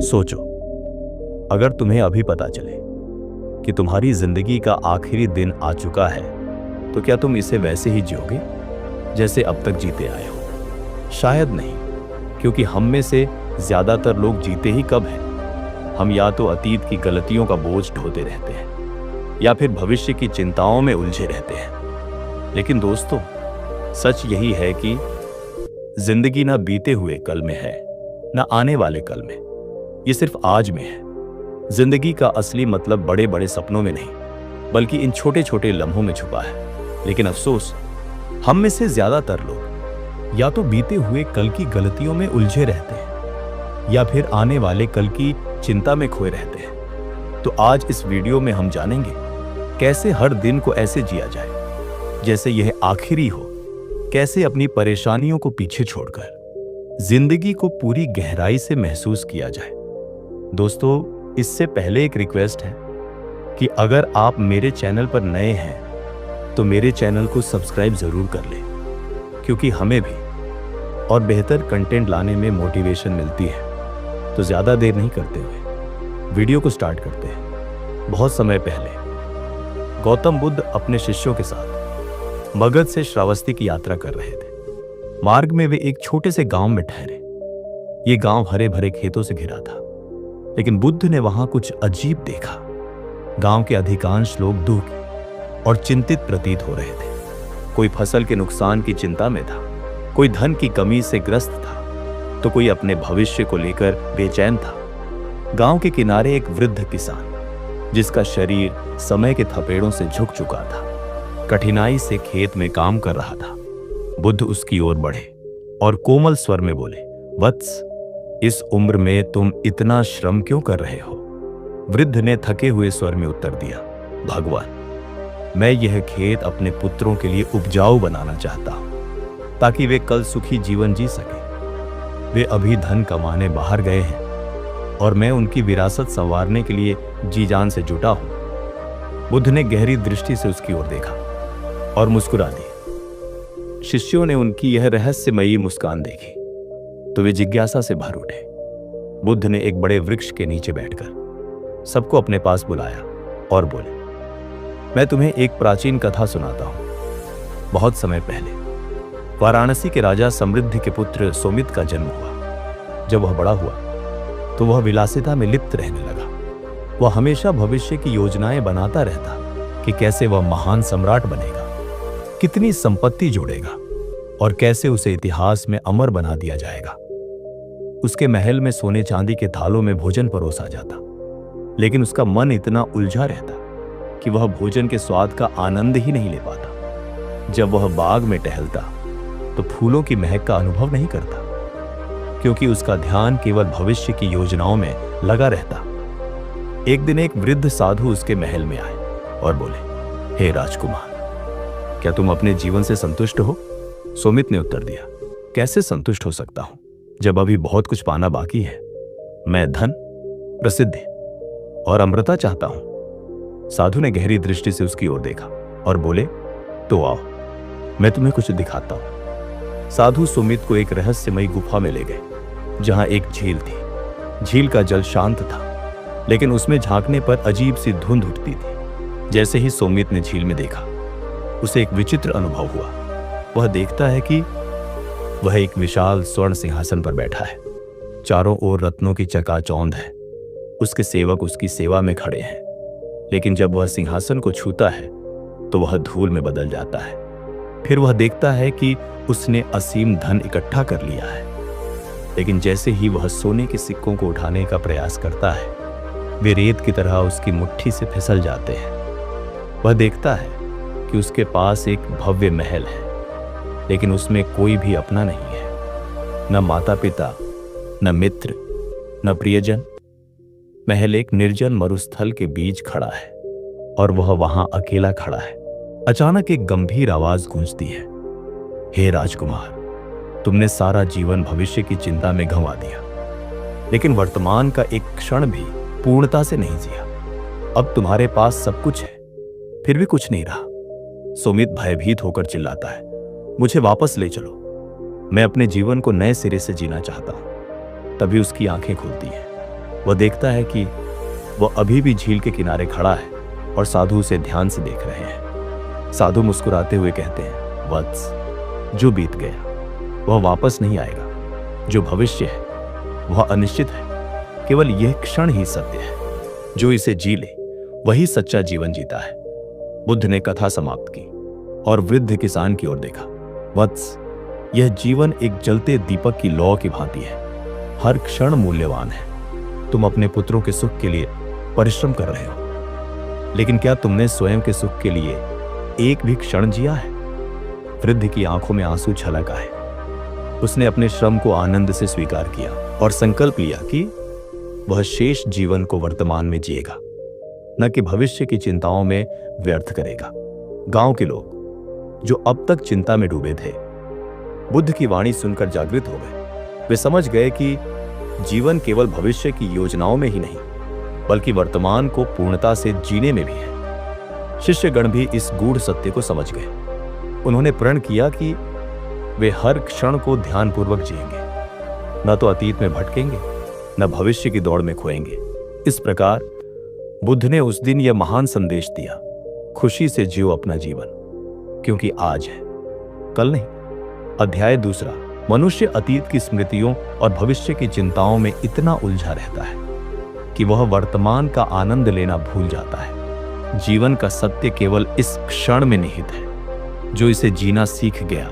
सोचो, अगर तुम्हें अभी पता चले कि तुम्हारी जिंदगी का आखिरी दिन आ चुका है, तो क्या तुम इसे वैसे ही जियोगे जैसे अब तक जीते आए हो? शायद नहीं, क्योंकि हम में से ज्यादातर लोग जीते ही कब हैं? हम या तो अतीत की गलतियों का बोझ ढोते रहते हैं या फिर भविष्य की चिंताओं में उलझे रहते हैं। लेकिन दोस्तों, सच यही है कि जिंदगी ना बीते हुए कल में है, ना आने वाले कल में, ये सिर्फ आज में है। जिंदगी का असली मतलब बड़े बड़े सपनों में नहीं, बल्कि इन छोटे छोटे लम्हों में छुपा है। लेकिन अफसोस, हम में से ज्यादातर लोग या तो बीते हुए कल की गलतियों में उलझे रहते हैं या फिर आने वाले कल की चिंता में खोए रहते हैं। तो आज इस वीडियो में हम जानेंगे कैसे हर दिन को ऐसे जिया जाए जैसे यह आखिरी हो, कैसे अपनी परेशानियों को पीछे छोड़कर जिंदगी को पूरी गहराई से महसूस किया जाए। दोस्तों, इससे पहले एक रिक्वेस्ट है कि अगर आप मेरे चैनल पर नए हैं तो मेरे चैनल को सब्सक्राइब जरूर कर लें, क्योंकि हमें भी और बेहतर कंटेंट लाने में मोटिवेशन मिलती है। तो ज्यादा देर नहीं करते हुए वीडियो को स्टार्ट करते हैं। बहुत समय पहले गौतम बुद्ध अपने शिष्यों के साथ मगध से श्रावस्ती की यात्रा कर रहे थे। मार्ग में वे एक छोटे से गांव में ठहरे। ये गांव हरे भरे खेतों से घिरा था, लेकिन बुद्ध ने वहां कुछ अजीब देखा। गांव के अधिकांश लोग दुखी और चिंतित प्रतीत हो रहे थे। कोई फसल के नुकसान की चिंता में था, कोई धन की कमी से ग्रस्त था, तो कोई अपने भविष्य को लेकर बेचैन था। गांव के किनारे एक वृद्ध किसान, जिसका शरीर समय के थपेड़ों से झुक चुका था, कठिनाई से खेत में काम कर रहा था। बुद्ध उसकी ओर बढ़े और कोमल स्वर में बोले, वत्स, इस उम्र में तुम इतना श्रम क्यों कर रहे हो? वृद्ध ने थके हुए स्वर में उत्तर दिया, भगवान, मैं यह खेत अपने पुत्रों के लिए उपजाऊ बनाना चाहता हूं, ताकि वे कल सुखी जीवन जी सके। वे अभी धन कमाने बाहर गए हैं और मैं उनकी विरासत संवारने के लिए जी जान से जुटा हूं। बुद्ध ने गहरी दृष्टि से उसकी ओर देखा और मुस्कुरा दिया। शिष्यों ने उनकी यह रहस्यमयी मुस्कान देखी तो वे जिज्ञासा से भर उठे। बुद्ध ने एक बड़े वृक्ष के नीचे बैठकर सबको अपने पास बुलाया और बोले, मैं तुम्हें एक प्राचीन कथा सुनाता हूं। बहुत समय पहले वाराणसी के राजा समृद्धि के पुत्र सोमित का जन्म हुआ। जब वह बड़ा हुआ तो वह विलासिता में लिप्त रहने लगा। वह हमेशा भविष्य की योजनाएं बनाता रहता कि कैसे वह महान सम्राट बनेगा, कितनी संपत्ति जोड़ेगा और कैसे उसे इतिहास में अमर बना दिया जाएगा। उसके महल में सोने चांदी के थालों में भोजन परोसा जाता, लेकिन उसका मन इतना उलझा रहता कि वह भोजन के स्वाद का आनंद ही नहीं ले पाता। जब वह बाग में टहलता तो फूलों की महक का अनुभव नहीं करता, क्योंकि उसका ध्यान केवल भविष्य की योजनाओं में लगा रहता। एक दिन एक वृद्ध साधु उसके महल में आए और बोले, हे राजकुमार, क्या तुम अपने जीवन से संतुष्ट हो? सोमित ने उत्तर दिया, कैसे संतुष्ट हो सकता हूं जब अभी बहुत कुछ पाना बाकी है। मैं धन, प्रसिद्धि और अमृता चाहता हूं। साधु ने गहरी दृष्टि से उसकी ओर देखा और बोले, तो आओ, मैं तुम्हें कुछ दिखाता हूं। साधु सुमित को एक रहस्यमयी गुफा में ले गए, जहां एक झील थी। झील का जल शांत था, लेकिन उसमें झांकने पर अजीब सी धुंध उठती थी। जैसे ही सुमित ने झील में देखा, उसे एक विचित्र अनुभव हुआ। वह देखता है कि वह एक विशाल स्वर्ण सिंहासन पर बैठा है। चारों ओर रत्नों की चकाचौंध है। उसके सेवक उसकी सेवा में खड़े हैं, लेकिन जब वह सिंहासन को छूता है तो वह धूल में बदल जाता है। फिर वह देखता है कि उसने असीम धन इकट्ठा कर लिया है, लेकिन जैसे ही वह सोने के सिक्कों को उठाने का प्रयास करता है, वे रेत की तरह उसकी मुट्ठी से फिसल जाते हैं। वह देखता है कि उसके पास एक भव्य महल है, लेकिन उसमें कोई भी अपना नहीं है, न माता पिता, न मित्र, न प्रियजन। महल एक निर्जन मरुस्थल के बीच खड़ा है और वह वहां अकेला खड़ा है। अचानक एक गंभीर आवाज गूंजती है, हे राजकुमार, तुमने सारा जीवन भविष्य की चिंता में गंवा दिया, लेकिन वर्तमान का एक क्षण भी पूर्णता से नहीं जिया। अब तुम्हारे पास सब कुछ है, फिर भी कुछ नहीं रहा। सुमित भयभीत होकर चिल्लाता है, मुझे वापस ले चलो, मैं अपने जीवन को नए सिरे से जीना चाहता हूं। तभी उसकी आंखें खुलती हैं। वह देखता है कि वह अभी भी झील के किनारे खड़ा है और साधु उसे ध्यान से देख रहे हैं। साधु मुस्कुराते हुए कहते हैं, वत्स, जो बीत गया वह वापस नहीं आएगा। जो भविष्य है वह अनिश्चित है। केवल यह क्षण ही सत्य है। जो इसे जी ले वही सच्चा जीवन जीता है। बुद्ध ने कथा समाप्त की और वृद्ध किसान की ओर देखा। वत्स, यह जीवन एक जलते दीपक की लौ की भांति है। हर क्षण मूल्यवान है। तुम अपने पुत्रों के सुख के लिए परिश्रम कर रहे हो, लेकिन क्या तुमने स्वयं के सुख के लिए एक भी क्षण जिया है? वृद्ध की आंखों में आंसू छलक आए। उसने अपने श्रम को आनंद से स्वीकार किया और संकल्प लिया कि वह शेष जीवन को वर्तमान में जिएगा, न कि भविष्य की चिंताओं में व्यर्थ करेगा। गांव के लोग जो अब तक चिंता में डूबे थे, बुद्ध की वाणी सुनकर जागृत हो गए। वे समझ गए कि जीवन केवल भविष्य की योजनाओं में ही नहीं, बल्कि वर्तमान को पूर्णता से जीने में भी है। शिष्यगण भी इस गूढ़ सत्य को समझ गए। उन्होंने प्रण किया कि वे हर क्षण को ध्यानपूर्वक जिएंगे, न तो अतीत में भटकेंगे, न भविष्य की दौड़ में खोएंगे। इस प्रकार बुद्ध ने उस दिन यह महान संदेश दिया, खुशी से जियो अपना जीवन, क्योंकि आज है, कल नहीं। अध्याय 2। मनुष्य अतीत की स्मृतियों और भविष्य की चिंताओं में इतना उलझा रहता है कि वह वर्तमान का आनंद लेना भूल जाता है। जीवन का सत्य केवल इस क्षण में निहित है। जो इसे जीना सीख गया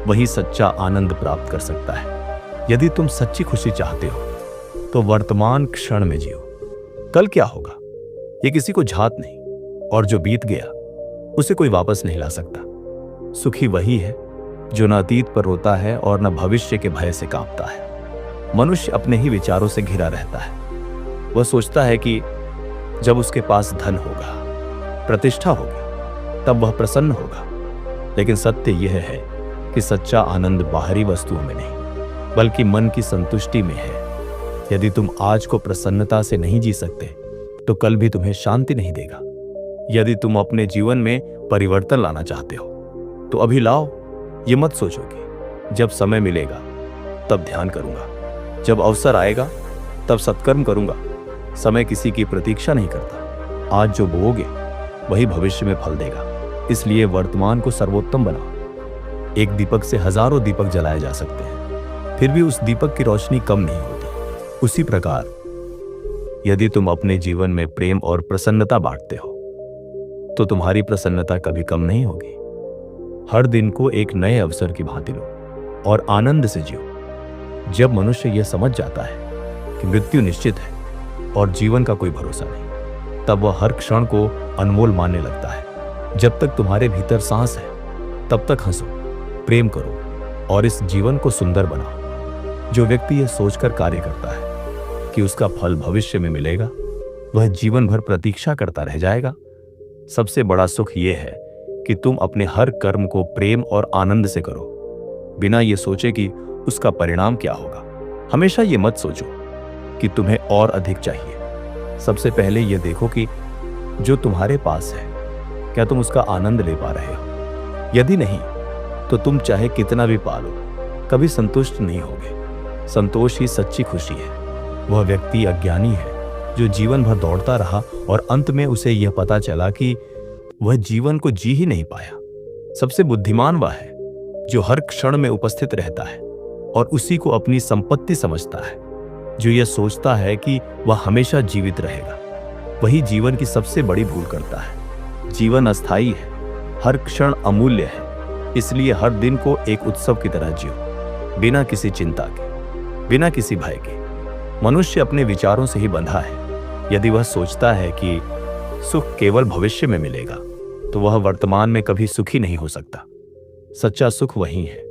वही सच्चा आनंद प्राप्त कर सकता है। यदि तुम सच्ची खुशी चाहते हो तो वर्तमान क्षण में जियो। कल क्या होगा ये किसी को झात नहीं, और जो बीत गया उसे कोई वापस नहीं ला सकता। सुखी वही है जो न अतीत पर रोता है और न भविष्य के भय से कांपता है। मनुष्य अपने ही विचारों से घिरा रहता है। वह सोचता है कि जब उसके पास धन होगा, प्रतिष्ठा होगी, तब वह प्रसन्न होगा। लेकिन सत्य यह है कि सच्चा आनंद बाहरी वस्तुओं में नहीं, बल्कि मन की संतुष्टि में है। यदि तुम आज को प्रसन्नता से नहीं जी सकते तो कल भी तुम्हें शांति नहीं देगा। यदि तुम अपने जीवन में परिवर्तन लाना चाहते हो तो अभी लाओ। ये मत सोचो कि जब समय मिलेगा तब ध्यान करूंगा, जब अवसर आएगा तब सत्कर्म करूंगा। समय किसी की प्रतीक्षा नहीं करता। आज जो बोओगे वही भविष्य में फल देगा। इसलिए वर्तमान को सर्वोत्तम बनाओ। एक दीपक से हजारों दीपक जलाए जा सकते हैं, फिर भी उस दीपक की रोशनी कम नहीं होती। उसी प्रकार यदि तुम अपने जीवन में प्रेम और प्रसन्नता बांटते हो तो तुम्हारी प्रसन्नता कभी कम नहीं होगी। हर दिन को एक नए अवसर की भांति लो और आनंद से जियो। जब मनुष्य यह समझ जाता है कि मृत्यु निश्चित है और जीवन का कोई भरोसा नहीं, तब वह हर क्षण को अनमोल मानने लगता है। जब तक तुम्हारे भीतर सांस है तब तक हंसो, प्रेम करो और इस जीवन को सुंदर बनाओ। जो व्यक्ति यह सोचकर कार्य करता है कि उसका फल भविष्य में मिलेगा, वह जीवन भर प्रतीक्षा करता रह जाएगा। सबसे बड़ा सुख यह है कि तुम अपने हर कर्म को प्रेम और आनंद से करो, बिना यह सोचे कि उसका परिणाम क्या होगा। हमेशा यह मत सोचो कि तुम्हें और अधिक चाहिए। सबसे पहले यह देखो कि जो तुम्हारे पास है क्या तुम उसका आनंद ले पा रहे हो। यदि नहीं तो तुम चाहे कितना भी पालो, कभी संतुष्ट नहीं होगे। संतोष ही सच्ची खुशी है। वह व्यक्ति अज्ञानी है जो जीवन भर दौड़ता रहा और अंत में उसे यह पता चला कि वह जीवन को जी ही नहीं पाया। सबसे बुद्धिमान वह है जो हर क्षण में उपस्थित रहता है और उसी को अपनी संपत्ति समझता है। जो यह सोचता है कि वह हमेशा जीवित रहेगा, वही जीवन की सबसे बड़ी भूल करता है। जीवन अस्थायी है, हर क्षण अमूल्य है। इसलिए हर दिन को एक उत्सव की तरह जियो, बिना किसी चिंता के, बिना किसी भय के। मनुष्य अपने विचारों से ही बंधा है। यदि वह सोचता है कि सुख केवल भविष्य में मिलेगा तो वह वर्तमान में कभी सुखी नहीं हो सकता। सच्चा सुख वही है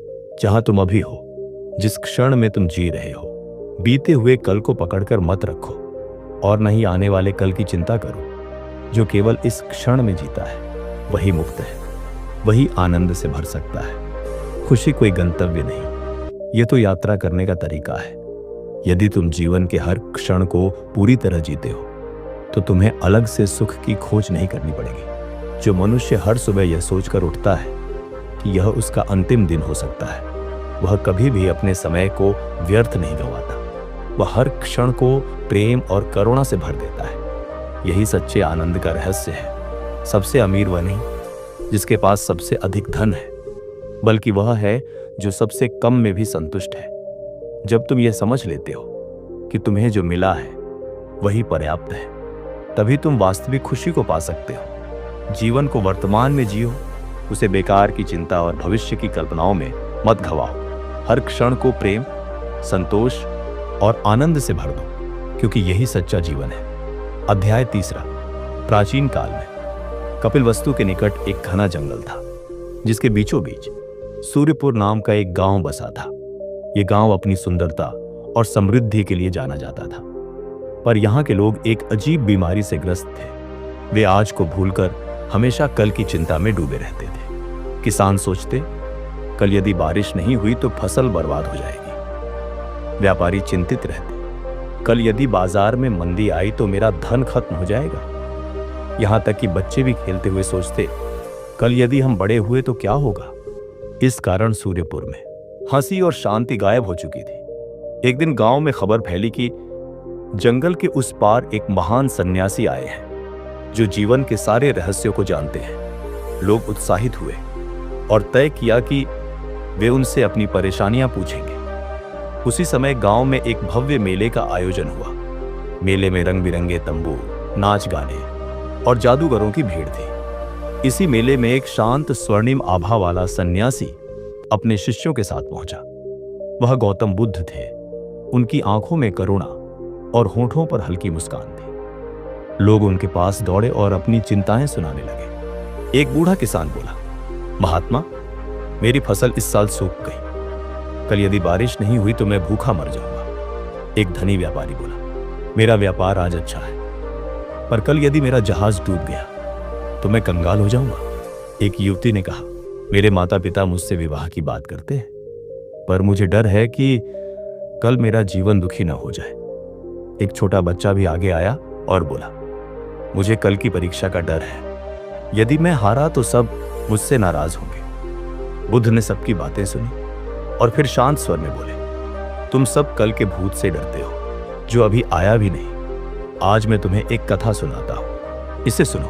जहां तुम अभी हो, जिस क्षण में तुम जी रहे हो। बीते हुए कल को पकड़कर मत रखो और न ही आने वाले कल की चिंता करो। जो केवल इस क्षण में जीता है वही मुक्त है, वही आनंद से भर सकता है। खुशी कोई गंतव्य नहीं, ये तो यात्रा करने का तरीका है। यदि तुम जीवन के हर क्षण को पूरी तरह जीते हो तो तुम्हें अलग से सुख की खोज नहीं करनी पड़ेगी। जो मनुष्य हर सुबह यह सोचकर उठता है कि यह उसका अंतिम दिन हो सकता है, वह कभी भी अपने समय को व्यर्थ नहीं गंवाता। वह हर क्षण को प्रेम और करुणा से भर देता है। यही सच्चे आनंद का रहस्य है। सबसे अमीर वह नहीं जिसके पास सबसे अधिक धन है, बल्कि वह है जो सबसे कम में भी संतुष्ट है। जब तुम यह समझ लेते हो कि तुम्हें जो मिला है वही पर्याप्त है, तभी तुम वास्तविक खुशी को पा सकते हो। जीवन को वर्तमान में जियो, उसे बेकार की चिंता और भविष्य की कल्पनाओं में मत घवाओ। हर क्षण को प्रेम, संतोष और आनंद से भर दो, क्योंकि यही सच्चा जीवन है। अध्याय 3। प्राचीन काल में कपिलवस्तु के निकट एक घना जंगल था, जिसके बीचों बीच सूर्यपुर नाम का एक गांव बसा था। यह गांव अपनी सुंदरता और समृद्धि के लिए जाना जाता था, पर यहाँ के लोग एक अजीब बीमारी से ग्रस्त थे। वे आज को भूलकर हमेशा कल की चिंता में डूबे रहते थे। किसान सोचते, कल यदि बारिश नहीं हुई तो फसल बर्बाद हो जाएगी। व्यापारी चिंतित रहते, कल यदि बाजार में मंदी आई तो मेरा धन खत्म हो जाएगा। यहां तक कि बच्चे भी खेलते हुए सोचते, कल यदि हम बड़े हुए तो क्या होगा। इस कारण सूर्यपुर में हंसी और शांति गायब हो चुकी थी। एक दिन गांव में खबर फैली कि जंगल के उस पार एक महान सन्यासी आए हैं, जो जीवन के सारे रहस्यों को जानते हैं। लोग उत्साहित हुए और तय किया कि वे उनसे अपनी परेशानियां पूछेंगे। उसी समय गांव में एक भव्य मेले का आयोजन हुआ। मेले में रंग बिरंगे तंबू, नाच गाने और जादूगरों की भीड़ थी। इसी मेले में एक शांत स्वर्णिम आभा वाला सन्यासी अपने शिष्यों के साथ पहुंचा। वह गौतम बुद्ध थे। उनकी आंखों में करुणा और होठों पर हल्की मुस्कान थी। लोग उनके पास दौड़े और अपनी चिंताएं सुनाने लगे। एक बूढ़ा किसान बोला, महात्मा, मेरी फसल इस साल सूख गई। कल यदि बारिश नहीं हुई तो मैं भूखा मर जाऊंगा। एक धनी व्यापारी बोला, मेरा व्यापार आज अच्छा है, पर कल यदि मेरा जहाज डूब गया तो मैं कंगाल हो जाऊंगा। एक युवती ने कहा, मेरे माता पिता मुझसे विवाह की बात करते हैं, पर मुझे डर है कि कल मेरा जीवन दुखी न हो जाए। एक छोटा बच्चा भी आगे आया और बोला, मुझे कल की परीक्षा का डर है। यदि मैं हारा तो सब मुझसे नाराज होंगे। बुद्ध ने सबकी बातें सुनी और फिर शांत स्वर में बोले, तुम सब कल के भूत से डरते हो, जो अभी आया भी नहीं। आज मैं तुम्हें एक कथा सुनाता हूं, इसे सुनो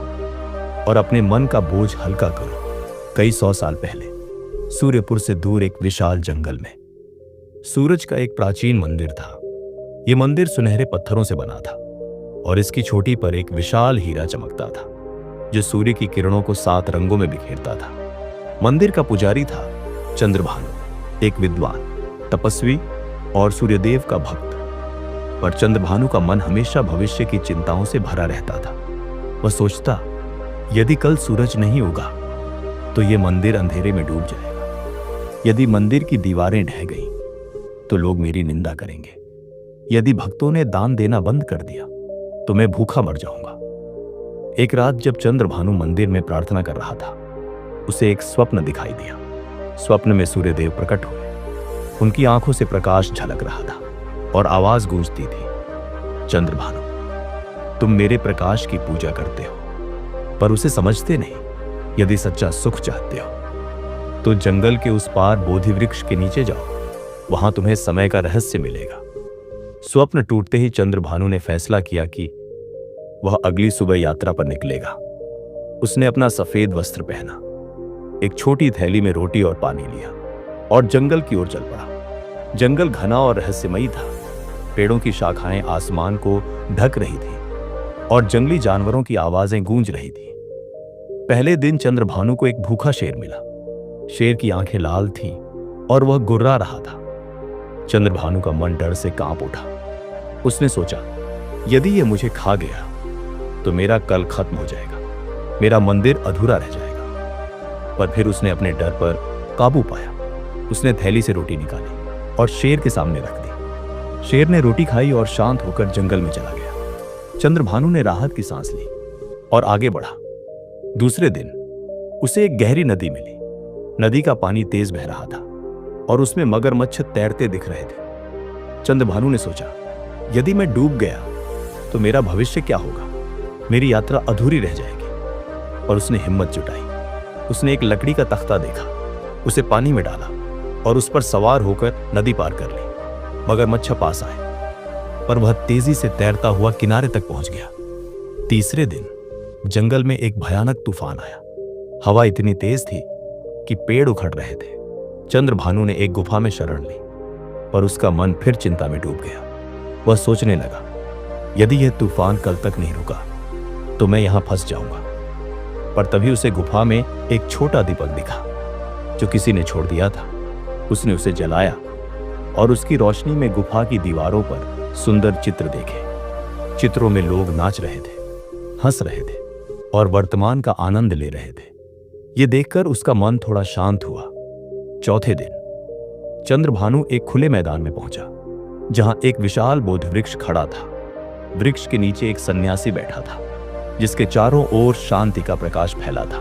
और अपने मन का बोझ हल्का करो। कई 100 साल पहले सूर्यपुर से दूर एक विशाल जंगल में सूरज का एक प्राचीन मंदिर था। यह मंदिर सुनहरे पत्थरों से बना था और इसकी चोटी पर एक विशाल हीरा चमकता था, जो सूर्य की किरणों को 7 रंगों में बिखेरता था। मंदिर का पुजारी था चंद्रभानु, एक विद्वान, तपस्वी और सूर्यदेव का भक्त। पर चंद्रभानु का मन हमेशा भविष्य की चिंताओं से भरा रहता था। वह सोचता, यदि कल सूरज नहीं उगा तो यह मंदिर अंधेरे में डूब जाएगा। यदि मंदिर की दीवारें ढह गईं तो लोग मेरी निंदा करेंगे। यदि भक्तों ने दान देना बंद कर दिया तो मैं भूखा मर जाऊंगा। एक रात जब चंद्रभानु मंदिर में प्रार्थना कर रहा था, उसे एक स्वप्न दिखाई दिया। स्वप्न में सूर्यदेव प्रकट हुए। उनकी आंखों से प्रकाश झलक रहा था और आवाज गूंजती थी, चंद्रभानु, तुम मेरे प्रकाश की पूजा करते हो, पर उसे समझते नहीं। यदि सच्चा सुख चाहते हो तो जंगल के उस पार बोधि वृक्ष के नीचे जाओ, वहां तुम्हें समय का रहस्य मिलेगा। स्वप्न टूटते ही चंद्रभानु ने फैसला किया कि वह अगली सुबह यात्रा पर निकलेगा। उसने अपना सफेद वस्त्र पहना, एक छोटी थैली में रोटी और पानी लिया और जंगल की ओर चल पड़ा। जंगल घना और रहस्यमयी था। पेड़ों की शाखाएं आसमान को ढक रही थी और जंगली जानवरों की आवाजें गूंज रही थी। पहले दिन चंद्रभानु को एक भूखा शेर मिला। शेर की आंखें लाल थीं और वह गुर्रा रहा था। चंद्रभानु का मन डर से कांप उठा। उसने सोचा, यदि यह मुझे खा गया तो मेरा कल खत्म हो जाएगा, मेरा मंदिर अधूरा रह जाएगा। पर फिर उसने अपने डर पर काबू पाया। उसने थैली से रोटी निकाली और शेर के सामने रख दी। शेर ने रोटी खाई और शांत होकर जंगल में चला गया। चंद्रभानु ने राहत की सांस ली और आगे बढ़ा। दूसरे दिन उसे एक गहरी नदी मिली। नदी का पानी तेज बह रहा था और उसमें मगरमच्छ तैरते दिख रहे थे। चंद्रभानु ने सोचा, यदि मैं डूब गया तो मेरा भविष्य क्या होगा, मेरी यात्रा अधूरी रह जाएगी। और उसने हिम्मत जुटाई। उसने एक लकड़ी का तख्ता देखा, उसे पानी में डाला और उस पर सवार होकर नदी पार कर ली। मगरमच्छ पास आए पर वह तेजी से तैरता हुआ किनारे तक पहुंच गया। तीसरे दिन जंगल में एक भयानक तूफान आया। हवा इतनी तेज थी कि पेड़ उखड़ रहे थे। चंद्रभानु ने एक गुफा में शरण ली, पर उसका मन फिर चिंता में डूब गया। वह सोचने लगा, यदि यह तूफान कल तक नहीं रुका तो मैं यहां फंस जाऊंगा। पर तभी उसे गुफा में एक छोटा दीपक दिखा जो किसी ने छोड़ दिया था। उसने उसे जलाया और उसकी रोशनी में गुफा की दीवारों पर सुंदर चित्र देखे। चित्रों में लोग नाच रहे थे, हंस रहे थे और वर्तमान का आनंद ले रहे थे। ये देखकर उसका मन थोड़ा शांत हुआ। चौथे दिन चंद्रभानु एक खुले मैदान में पहुंचा जहां एक विशाल बोधि वृक्ष खड़ा था। वृक्ष के नीचे एक सन्यासी बैठा था जिसके चारों ओर शांति का प्रकाश फैला था।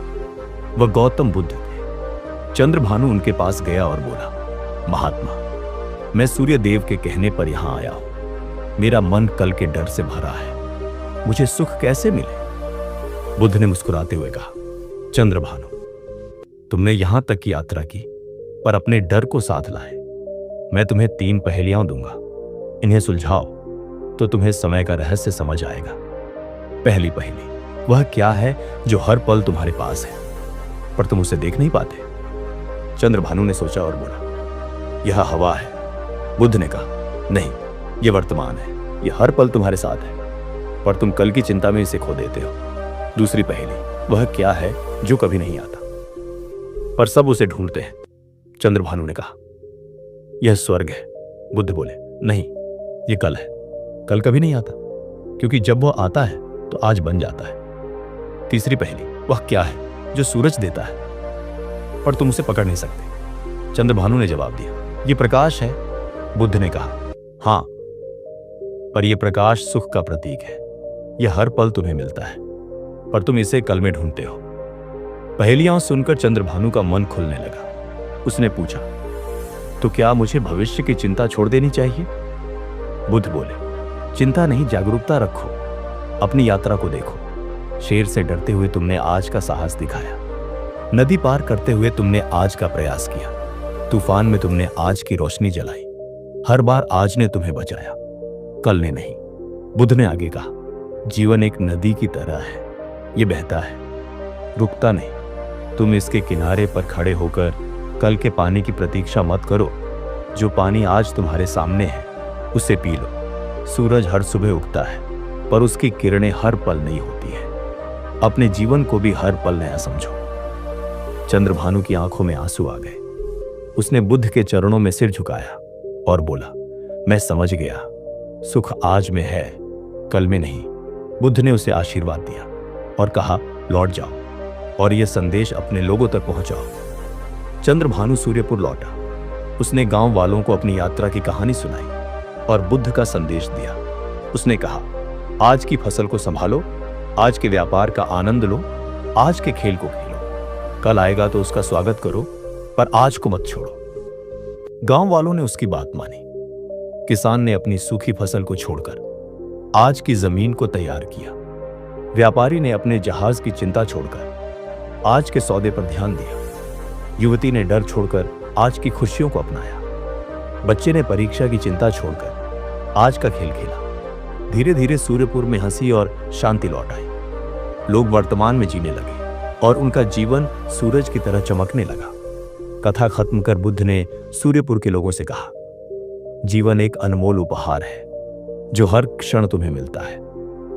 वह गौतम बुद्ध थे। चंद्रभानु उनके पास गया और बोला, महात्मा, मैं सूर्य देव के कहने पर यहां आया हूं। मेरा मन कल के डर से भरा है। मुझे सुख कैसे मिले? बुद्ध ने मुस्कुराते हुए कहा, चंद्रभानु, तुमने यहां तक की यात्रा की पर अपने डर को साथ लाए। मैं तुम्हें 3 पहेलियां दूंगा, इन्हें सुलझाओ तो तुम्हें समय का रहस्य समझ आएगा। पहली पहेली, वह क्या है जो हर पल तुम्हारे पास है पर तुम उसे देख नहीं पाते? चंद्रभानु ने सोचा और बोला, यह हवा है। बुद्ध ने कहा, नहीं, यह वर्तमान है। यह हर पल तुम्हारे साथ है पर तुम कल की चिंता में इसे खो देते हो। दूसरी पहेली, वह क्या है जो कभी नहीं आता पर सब उसे ढूंढते हैं? चंद्रभानु ने कहा, यह स्वर्ग है। बुद्ध बोले, नहीं, यह कल है। कल कभी नहीं आता क्योंकि जब वह आता है तो आज बन जाता है। तीसरी पहेली, वह क्या है जो सूरज देता है पर तुम उसे पकड़ नहीं सकते? चंद्रभानु ने जवाब दिया, यह प्रकाश है। बुद्ध ने कहा, हां, पर यह प्रकाश सुख का प्रतीक है। यह हर पल तुम्हें मिलता है पर तुम इसे कल में ढूंढते हो। पहेलियां सुनकर चंद्रभानु का मन खुलने लगा। उसने पूछा, तो क्या मुझे भविष्य की चिंता छोड़ देनी चाहिए? बुद्ध बोले, चिंता नहीं, जागरूकता रखो। अपनी यात्रा को देखो। शेर से डरते हुए तुमने आज का साहस दिखाया। नदी पार करते हुए तुमने आज का प्रयास किया। तूफान में तुमने आज की रोशनी जलाई। हर बार आज ने तुम्हें बचाया, कल ने नहीं। बुद्ध ने आगे कहा, जीवन एक नदी की तरह है। यह बहता है, रुकता नहीं। तुम इसके किनारे पर खड़े होकर कल के पानी की प्रतीक्षा मत करो। जो पानी आज तुम्हारे सामने है उसे पी लो। सूरज हर सुबह उगता है पर उसकी किरणें हर पल नई होती है। अपने जीवन को भी हर पल नया समझो। चंद्रभानु की आंखों में आंसू आ गए। उसने बुद्ध के चरणों में सिर झुकाया और बोला, मैं समझ गया। सुख आज में है, कल में नहीं। बुद्ध ने उसे आशीर्वाद दिया और कहा, लौट जाओ और यह संदेश अपने लोगों तक पहुंचाओ। चंद्रभानु सूर्यपुर लौटा। उसने गांव वालों को अपनी यात्रा की कहानी सुनाई और बुद्ध का संदेश दिया। उसने कहा, आज की फसल को संभालो, आज के व्यापार का आनंद लो, आज के खेल को खेलो। कल आएगा तो उसका स्वागत करो पर आज को मत छोड़ो। गांव वालों ने उसकी बात मानी। किसान ने अपनी सूखी फसल को छोड़कर आज की जमीन को तैयार किया। व्यापारी ने अपने जहाज की चिंता छोड़कर आज के सौदे पर ध्यान दिया। युवती ने डर छोड़कर आज की खुशियों को अपनाया। बच्चे ने परीक्षा की चिंता छोड़कर आज का खेल खेला। धीरे धीरे सूर्यपुर में हंसी और शांति लौट आई। लोग वर्तमान में जीने लगे और उनका जीवन सूरज की तरह चमकने लगा। कथा खत्म कर बुद्ध ने सूर्यपुर के लोगों से कहा, जीवन एक अनमोल उपहार है जो हर क्षण तुम्हें मिलता है।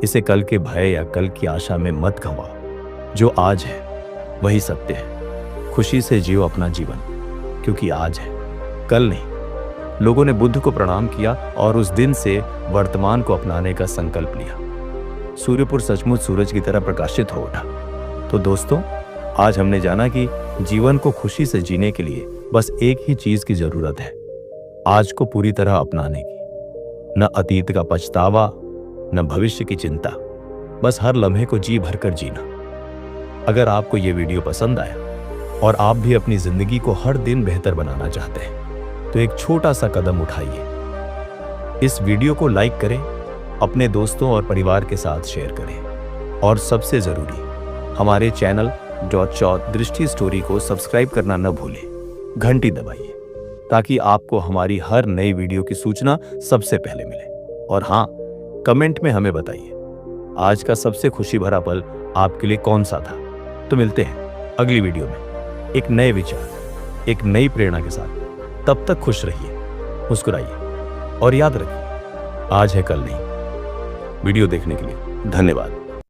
इसे कल के भय या कल की आशा में मत गंवाओ। जो आज है वही सत्य है। खुशी से जियो अपना जीवन, क्योंकि आज है, कल नहीं। लोगों ने बुद्ध को प्रणाम किया और उस दिन से वर्तमान को अपनाने का संकल्प लिया। सूर्यपुर सचमुच सूरज की तरह प्रकाशित हो उठा। तो दोस्तों, आज हमने जाना कि जीवन को खुशी से जीने के लिए बस एक ही चीज की जरूरत है, आज को पूरी तरह अपनाने की। न अतीत का पछतावा, न भविष्य की चिंता, बस हर लम्हे को जी भरकर जीना। अगर आपको यह वीडियो पसंद आया और आप भी अपनी जिंदगी को हर दिन बेहतर बनाना चाहते हैं तो एक छोटा सा कदम उठाइए। इस वीडियो को लाइक करें, अपने दोस्तों और परिवार के साथ शेयर करें और सबसे जरूरी, हमारे चैनल दृष्टि स्टोरी को सब्सक्राइब करना न भूलें। घंटी दबाइए ताकि आपको हमारी हर नई वीडियो की सूचना सबसे पहले मिले। और हाँ, कमेंट में हमें बताइए आज का सबसे खुशी भरा पल आपके लिए कौन सा था। तो मिलते हैं अगली वीडियो में एक नए विचार, एक नई प्रेरणा के साथ। तब तक खुश रहिए, मुस्कुराइए और याद रखिए, आज है कल नहीं। वीडियो देखने के लिए धन्यवाद।